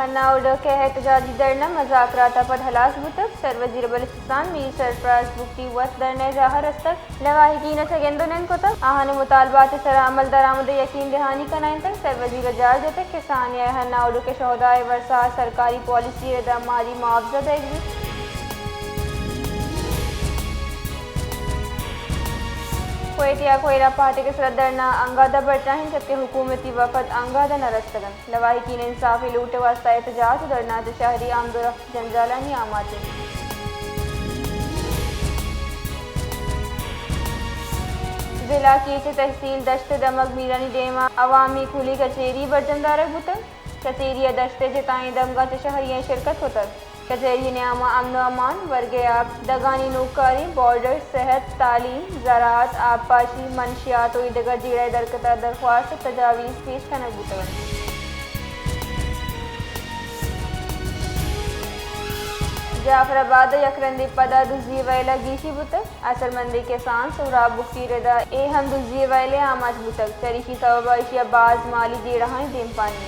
हनाउड के एहतजाजी धरना मजाकरात पर हलास बुतक सर वजीर बलूचिस्तान मीर सरफराज बुक्टी वस धरने जाहर अस्तक लगाही कीन छगेंदोनेन को तक आहन मुतालबात सर अमल दरामद यकीन दहानी कनाइन तक सर वजीर जार जतक किसान हनाउड के शोहदाए वर्षा सरकारी पॉलिसी रदा माली मुआवजा देगी कोयटिया कोयरा पार्टी के सरदरना अंगादा बरचाहिन जबकि हुकूमती वफद अंगादा नरस्तगन लवाही की इंसाफी लूटे वास्ता एहतजाज धरना शहरी आमदोरफ्त जंजालानी आमाते जिला की तहसील दश्त दमक मीरानी डेमा अवामी खुली कचेरी बरजमदार बुतन कचेरी दश्ते जताई दमगा शहरी शिरकत होता कचहरी न्यामा अमन अमान वर्गयाब दगानी नौकारी बॉर्डर सेहत तालीम ज़राअत आबपाशी मनशियात और दगर जीरा दरकता दरख्वास्त तजावीज़ पेश करना बुतवन जाफराबाद यकरंदी पदा दुजी वैला गीशी बुतक असरमंदी के सांस सुराब बुक्ति रदा ए हम दुजी वैले आमाज बुतक चरीशी सबबाशिया बाज माली दे रहा है देम पानी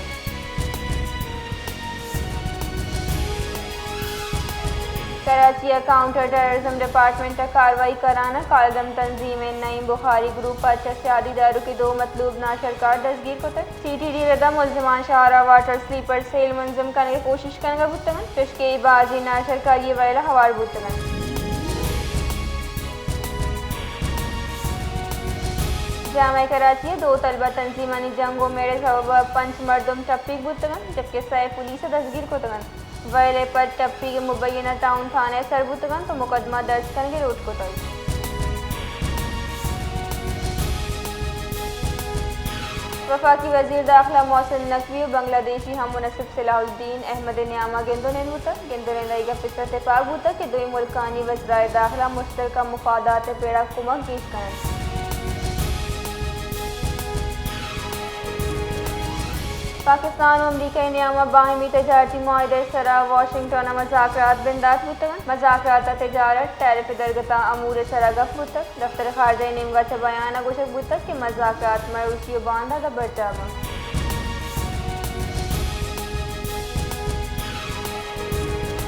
कराची काउंटर टेररिज्म डिपार्टमेंट तक कार्रवाई कराना कालदम तंजीम नईम बुखारी ग्रुप पर सियादी दारू के 2 मतलूब नाशरकार दस्तगीर को तक CTD रदा मुलजमान शाहरा वाटर स्लीपर सेल मुंजम करने की कोशिश करेंगे बुतमन चुशके बाजी नाशरकार ये वैला हवार बुतमन जामा कराची 2 तलबा तंजीमानी जंगों मेरे सबब 5 मर्दम टप्पी बुतमन जबकि 6 पुलिस दस्तगीर को तगन वैले पर टप्पी के मुबैना टाउन थाने सरबुतगन तो मुकदमा दर्ज करेंगे रोड को तक वफाकी वजीर दाखिला मोहसिन नकवी और बांग्लादेशी हम मुनसिब सलाहुद्दीन अहमद न्यामा गेंदोनेन बुतक गेंदोनेन रईगा फिसर इत्तेफाक बुतक कि 2 मुल्कानी वज़राए दाखिला मुश्तरका मुफादात पेड़ा कुमक गीश करन पाकिस्तान और अमरीका न्यामा बाहमी तजारती मुआहदे सरा वाशिंगटन मज़ाकरात बिंदात बुतगन मज़ाकरात तजारत टैरिफ दरगता अमूर सरा गफ बुतक दफ्तर खारजा निमगा से बयाना गुशक बुतक कि मज़ाकरात मरूसी बांधा द बरचावा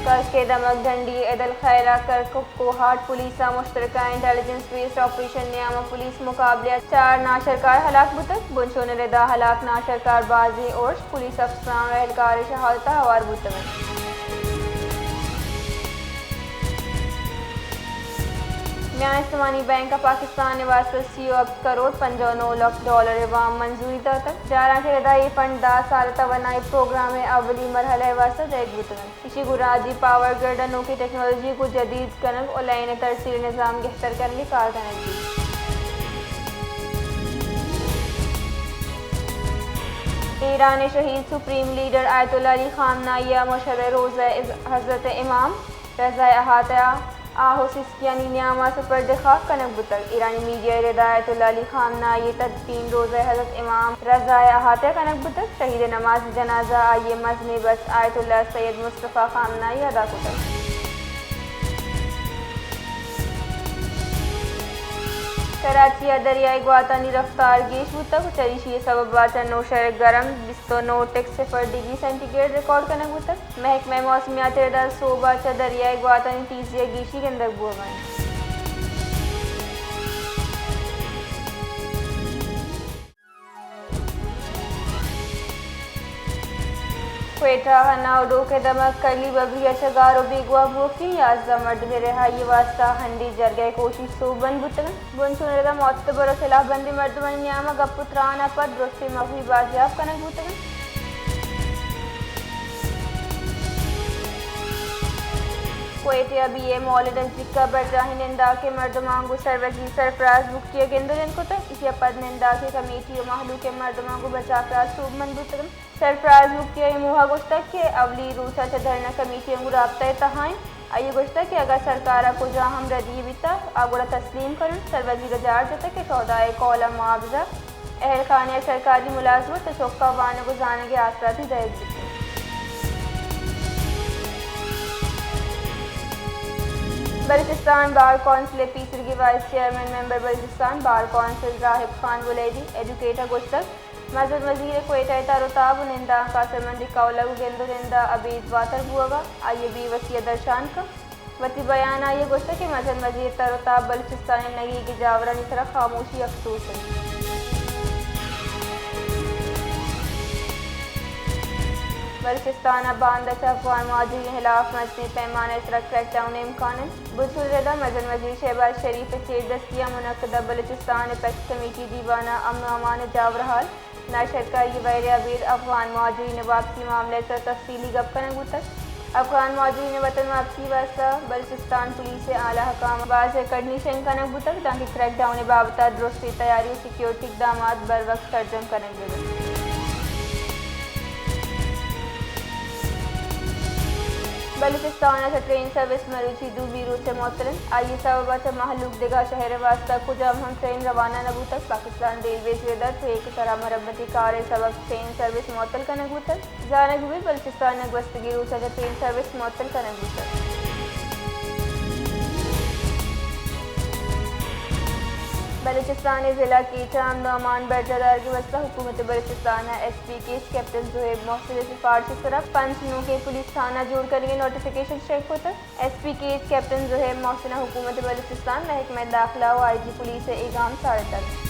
कर्ज के दमक ढंडी एदल खैरा करकुक कोहाट पुलिसा मुश्तरका इंटेलिजेंस बेस्ड ऑपरेशन न्यामा पुलिस मुकाबले 4 नाशरकार हलाक बुतक बुनशोन रदा हलाक नाशरकार बाजी और पुलिस अफसरान एहलकार शहादत हवार बुतक म्यान इस्लामी बैंक का पाकिस्तान वास्ते 30 करोड़ 59 लाख डॉलर वाम मंजूरी तक जारा के रदाई फंड 10 साल तवनाई प्रोग्राम में अवली मरहले वास्ते देख बुतन इसी गुराजी पावर ग्रिड अनोखी टेक्नोलॉजी को जदीद करन और लाइन तरसील निज़ाम बेहतर करने की कारकर्दगी ईरान शहीद supreme leader Ayatollah Ali Khamenei मुशर्रह रोज़ा हज़रत इमाम रज़ा अहाता आहो सिस्कियानी न्यामा से पर्दखा कनक बुतक ईरानी मीडिया रदायतुल्लाह अली खामनाई तदफीन रोज़ा हज़रत इमाम रज़ा अहाता कनक बुतक शहीद नमाज जनाजा आइए मजने बस आयतुल्लाह सैयद मुस्तफ़ा खामनाई अदा कुतक कराची दरियाई ग्वातानी रफ्तार गेश बुतक चरीशी सबब वाचन नौशर गरम 29.0 डिग्री सेंटीग्रेड रिकॉर्ड करने बुतक महकमा मौसमियात रदा सोबा च दरियाई ग्वातानी तीजिया गीशी के अंदर बुआवान क्वेटा हनाउडो के दमक करली बबरी अचगारो बेगवा बुकी याजदा मर्द में रिहाई वास्ता हंडी जरगे कोशिश सो बन बुतन बुनसुनरदा मोतबर खिलाफ बंदी मर्द मन न्यामा गपुत्राना पर दुरुस्ती मफी बाजियाब कनक बुतन क्वेटे अभी ये मौलिद जिक्का बरजाही निंदा के मर्द मांगू सरवजी सरफराज बुक्तिया गेंदोलन को तक इसी पद निंदा के कमेटी और महलू के मर्द मांगू बचा कर सूब मन बुतन सरफराज मुफ्तिया मुहा गुश्तक के अवली रूसा धरना कमेटी अंगू राबता तहाएं आइए गुश्तक के अगर सरकार को जहाँ हम रदी बिता आगुड़ा तस्लीम करन सरवजी रजार जता के सौदाए कौला मुआवजा अहल खाने सरकारी मुलाजमत चौका वान गुजारने के आसरा थी दहेज بلوچستان بار کونسل پیسر کی وائس چیئرمین ممبر بلوچستان بار کونسل راہب خان ولیدی ایجوکیٹر گشتک مسجد وزیر کوئٹہ تاروتاب نندا قاسم مندی قولگو گندو نندا عبید واتر بوگا آئیے بی وسیع درشان کا وتی بیان آئیے گشتک کہ مسجد وزیر تاروتاب بلوچستان نگی کی جاورانی طرح خاموشی افسوس ہے. بلوچستان باندچ افغان مہاجرین خلاف مجموعی پیمانہ طرح کریک ڈاؤن امکان بسول ردا مزن وزیر شہباز شریف چیر دستیہ منعقدہ بلوچستان اپیکس کمیٹی دیوانہ امن و امان جاورحال ناشر کا یہ ویر عبید افغان مہاجرین واپسی معاملے سے تفصیلی گپ کنگ تک افغان مہاجرین وطن واپسی واسطہ بلوچستان پولیس اعلیٰ حکام واضح کارڈینیشن کنگ تک تاکہ کریک ڈاؤن بابتہ درستی تیاری و سیکیورٹی اقدامات بر وقت سرجم کریں گے. بلوچستان سے ٹرین سروس مروچی دوبی روٹ سے معطل آئیے سبب سے محلوق دگا شہر واسطہ کجا ہم ٹرین روانہ نبو تک پاکستان ریلویز ویدر تو ایک طرح مرمتی کار سبب ٹرین سروس معطل کا نگو تک جانب ہوئی بلوچستان نگوستگی روٹ سے ٹرین سروس معطل کا نگو تک. بلوچستان ضلع کی امن و امان برقرار کی وسطہ حکومت Balochistan S P case captain Zohaib Mohsin سے سفارش طرف 5 نو کے پولیس تھانہ جوڑ کر کے نوٹیفیکیشن شیک ہوتا. S P case captain Zohaib Mohsin حکومت بلوچستان محکمہ داخلہ و آئی جی پولیس ایگام ساڑھے تک.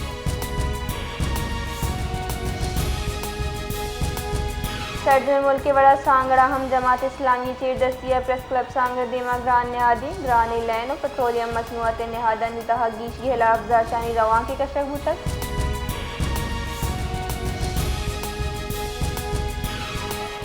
صدر ملک کے بڑا سانگڑا ہم جماعت اسلامی چیر دستیہ پریس کلب سانگڑ دیما گران نہادی گرانی لین و پٹرولیم مصنوعات نہادہ نتہا گیش کی خلاف زاشانی رواں کی کشک تک.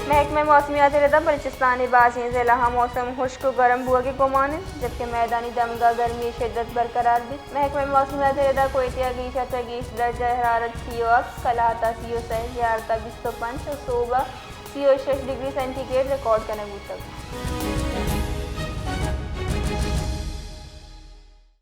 محکمہ موسمیات ردا بلوچستانی بعض ضلع موسم خشک و گرم ہوا کے گمان جبکہ میدانی دمگاہ گرمی شدت برقرار بھی. محکمہ موسمیات ردا کوئٹہ گیشہ تگیش درجہ حرارت CO8 کلاہتا CO6 زیارتہ 25 اور صوبہ CO6 degree centi grade record کرنے تک.